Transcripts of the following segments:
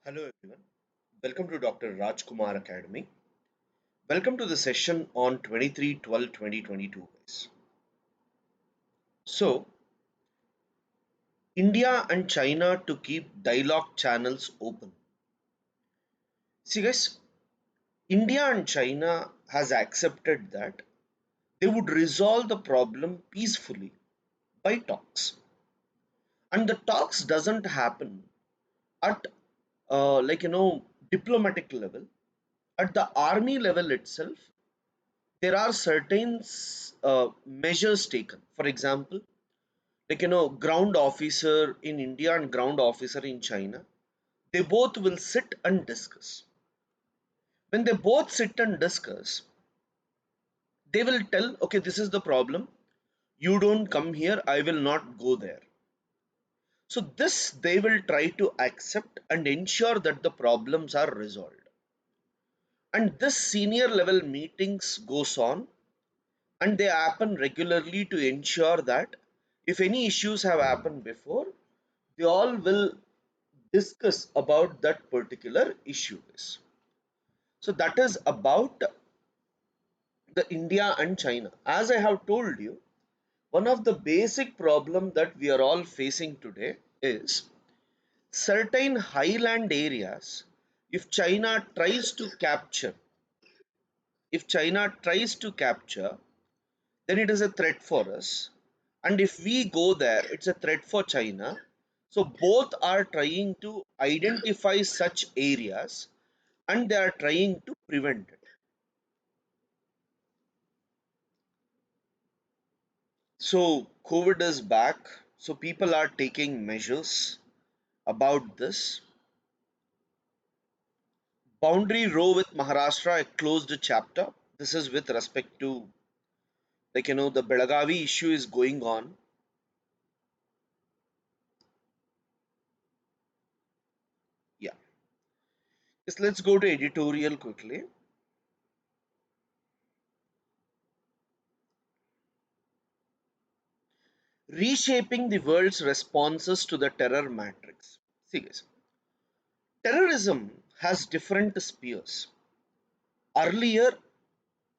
Hello everyone. Welcome to Dr. Rajkumar Academy. Welcome to the session on 23/12/2022 guys. So, India and China to keep dialogue channels open. See guys, India and China has accepted that they would resolve the problem peacefully by talks. And the talks doesn't happen at diplomatic level. At the army level itself, there are certain measures taken. For example, ground officer in India and ground officer in China, they both will sit and discuss. When they both sit and discuss, they will tell, okay, this is the problem. You don't come here, I will not go there. So this they will try to accept and ensure that the problems are resolved. And this senior level meetings goes on and they happen regularly to ensure that if any issues have happened before, they all will discuss about that particular issues. So that is about the India and China. As I have told you, one of the basic problem that we are all facing today is certain highland areas. If China tries to capture, if China tries to capture, then it is a threat for us. And if we go there, it's a threat for China. So both are trying to identify such areas and they are trying to prevent it. So COVID is back. So people are taking measures about this. Boundary row with Maharashtra, a closed chapter. This is with respect to the Belagavi issue is going on. Yeah. Just let's go to editorial quickly. Reshaping the world's responses to the terror matrix. See guys, terrorism has different spheres. Earlier,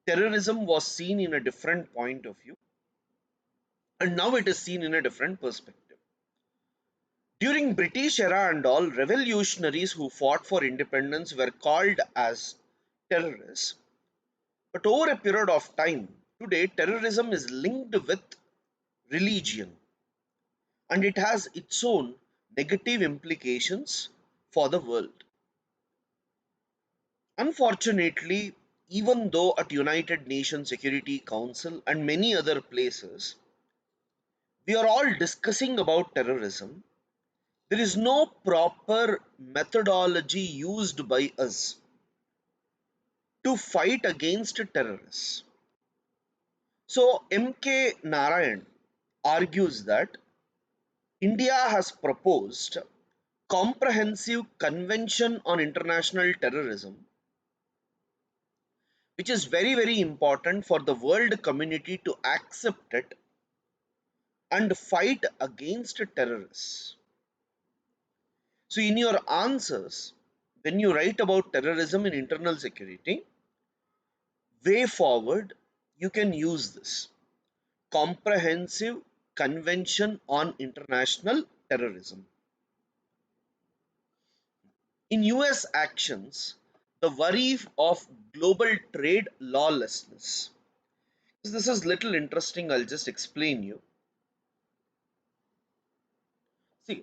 terrorism was seen in a different point of view, and now it is seen in a different perspective. During British era and all, revolutionaries who fought for independence were called as terrorists. But over a period of time, today terrorism is linked with religion and it has its own negative implications for the world. Unfortunately, even though at United Nations Security Council and many other places, we are all discussing about terrorism, there is no proper methodology used by us to fight against terrorists. So M.K. Narayan argues that India has proposed comprehensive convention on international terrorism, which is very important for the world community to accept it and fight against terrorists. So in your answers, when you write about terrorism and internal security, way forward, you can use this comprehensive convention on international terrorism. In US actions, the worry of global trade lawlessness. This is little interesting, I'll just explain you. See,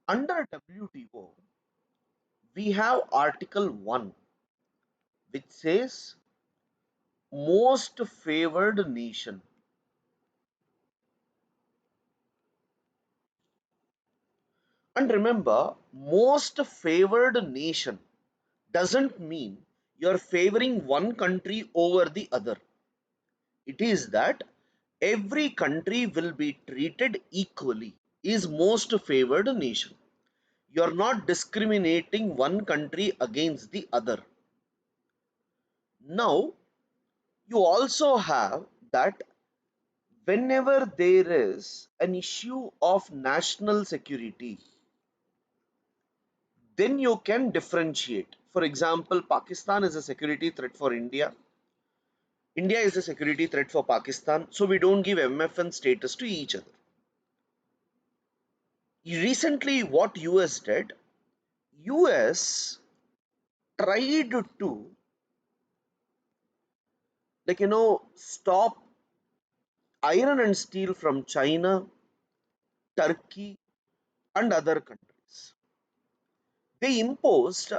under WTO, we have Article 1, which says most favored nation. And remember, most favored nation doesn't mean you're favoring one country over the other. It is that every country will be treated equally, is most favored nation. You're not discriminating one country against the other. Now, you also have that whenever there is an issue of national security, then you can differentiate. For example, Pakistan is a security threat for India. India is a security threat for Pakistan. So we don't give MFN status to each other. Recently, what US did, US tried to, stop iron and steel from China, Turkey, and other countries. They imposed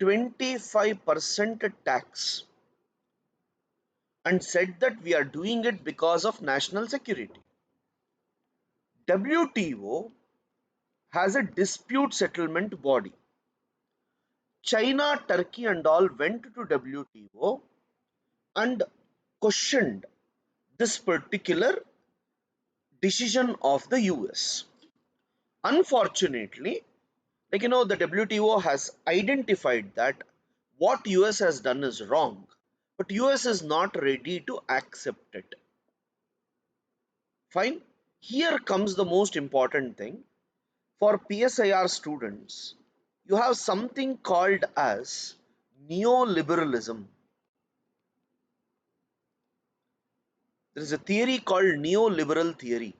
25% tax and said that we are doing it because of national security. WTO has a dispute settlement body. China, Turkey, and all went to WTO and questioned this particular decision of the US. Unfortunately, the WTO has identified that what US has done is wrong, but US is not ready to accept it. Fine. Here comes the most important thing. For PSIR students, you have something called as neoliberalism. There is a theory called neoliberal theory.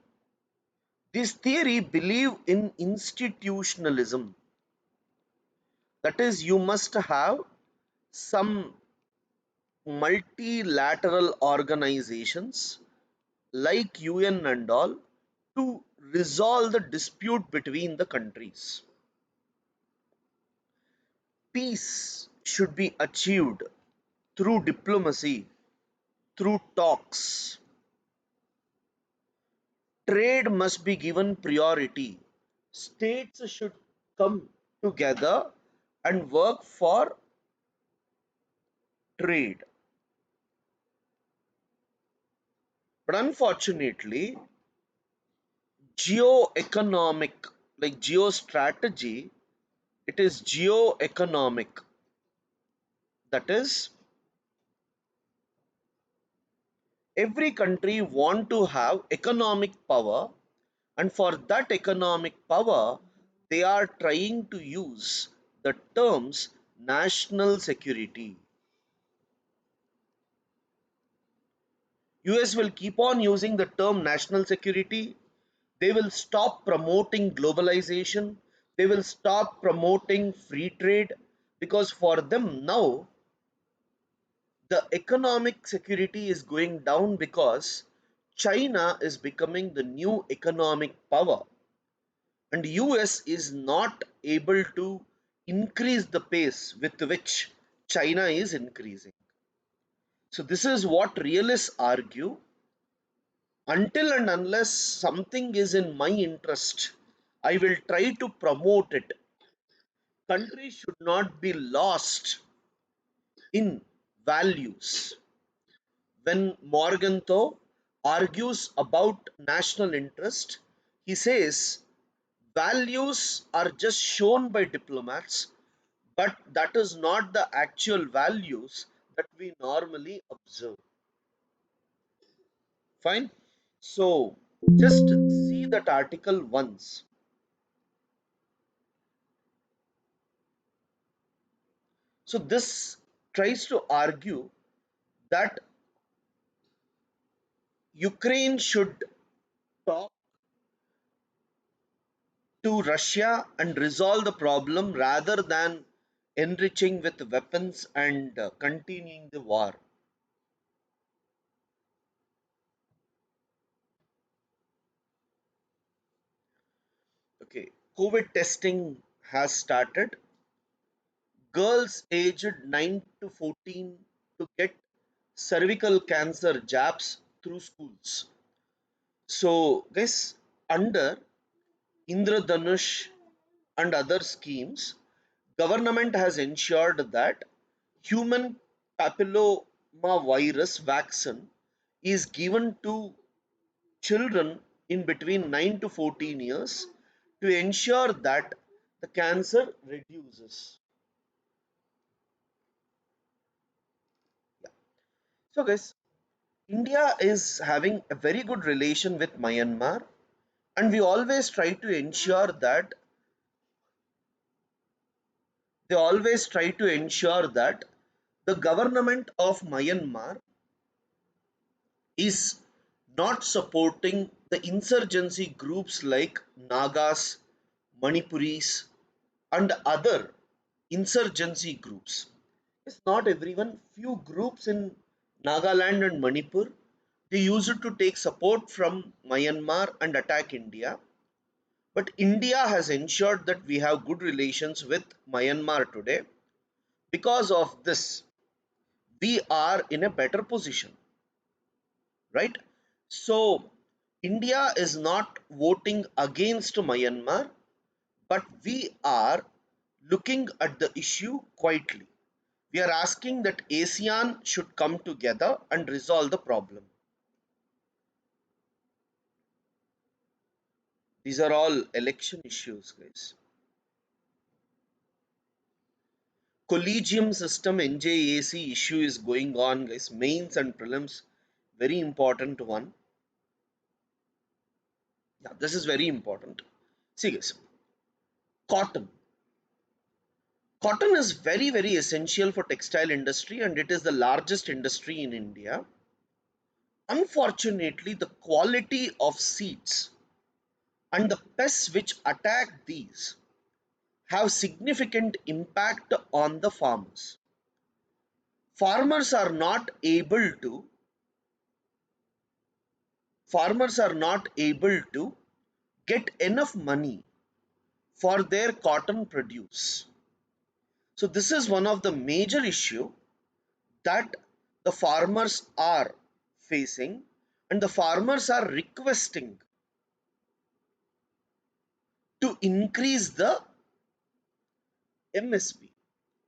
This theory believe in institutionalism. That is, you must have some multilateral organizations like UN and all to resolve the dispute between the countries. Peace should be achieved through diplomacy, through talks. Trade must be given priority. States should come together and work for trade. But unfortunately, geo-economic, like geostrategy, it is geo-economic. That is, every country want to have economic power, and for that economic power, they are trying to use the terms national security. US will keep on using the term national security. They will stop promoting globalization. They will stop promoting free trade because for them now the economic security is going down because China is becoming the new economic power and US is not able to increase the pace with which China is increasing. So this is what realists argue. Until and unless something is in my interest, I will try to promote it. Countries should not be lost in values. When Morgenthau argues about national interest, he says values are just shown by diplomats, but that is not the actual values that we normally observe. Fine. So just see that article once. So this tries to argue that Ukraine should talk to Russia and resolve the problem rather than enriching with weapons and continuing the war. Okay, COVID testing has started. Girls aged 9 to 14 to get cervical cancer jabs through schools. So, guys, under Indradhanush and other schemes, government has ensured that human papilloma virus vaccine is given to children in between 9 to 14 years to ensure that the cancer reduces. So guys, India is having a very good relation with Myanmar and we always try to ensure that they always try to ensure that the government of Myanmar is not supporting the insurgency groups like Nagas, Manipuris, and other insurgency groups. It's not everyone, few groups in Nagaland and Manipur, they used to take support from Myanmar and attack India. But India has ensured that we have good relations with Myanmar today. Because of this, we are in a better position, right? So, India is not voting against Myanmar, but we are looking at the issue quietly. We are asking that ASEAN should come together and resolve the problem. These are all election issues, guys. Collegium system NJAC issue is going on, guys. Mains and prelims, very important one. Yeah, this is very important. See, guys, cotton. Cotton is very essential for textile industry and it is the largest industry in India. Unfortunately, the quality of seeds and the pests which attack these have significant impact on the farmers. Farmers are not able to farmers are not able to get enough money for their cotton produce. So this is one of the major issue that the farmers are facing and the farmers are requesting to increase the MSP.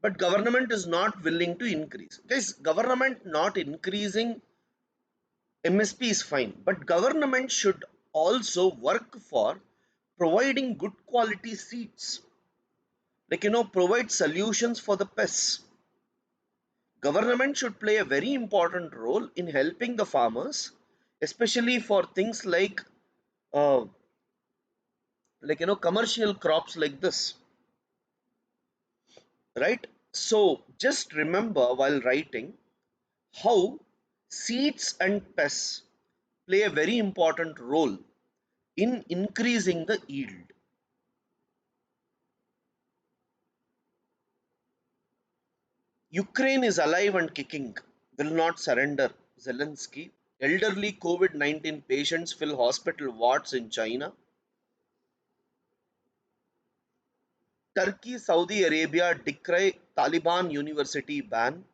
But government is not willing to increase. Guys, government not increasing MSP is fine, but government should also work for providing good quality seeds. Like provide solutions for the pests. Government should play a very important role in helping the farmers, especially for things uh, commercial crops like this, right? So just remember while writing how seeds and pests play a very important role in increasing the yield. Ukraine is alive and kicking, will not surrender. Zelensky. Elderly COVID 19 patients fill hospital wards in China. Turkey, Saudi Arabia decry Taliban university ban.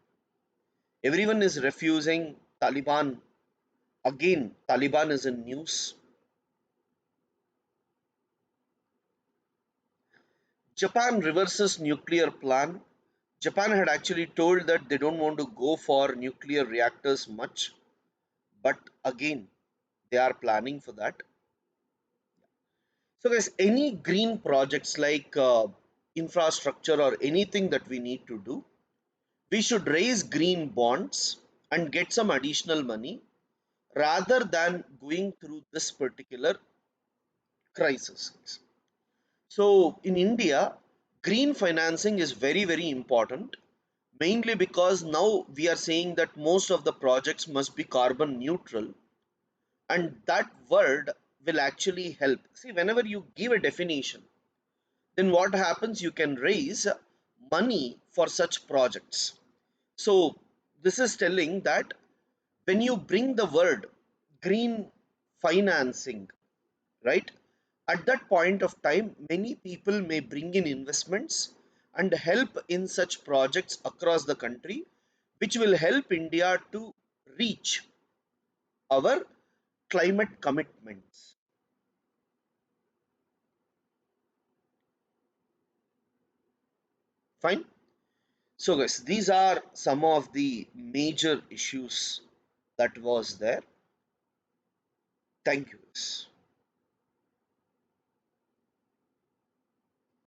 Everyone is refusing Taliban. Again, Taliban is in news. Japan reverses nuclear plan. Japan had actually told that they don't want to go for nuclear reactors much, but again, they are planning for that. So, guys, any green projects like infrastructure or anything that we need to do, we should raise green bonds and get some additional money rather than going through this particular crisis. So, in India, green financing is very important, mainly because now we are saying that most of the projects must be carbon neutral, and that word will actually help. See, whenever you give a definition, then what happens? You can raise money for such projects. So, this is telling that when you bring the word green financing, right, at that point of time, many people may bring in investments and help in such projects across the country, which will help India to reach our climate commitments. Fine. So, guys, these are some of the major issues that was there. Thank you, guys.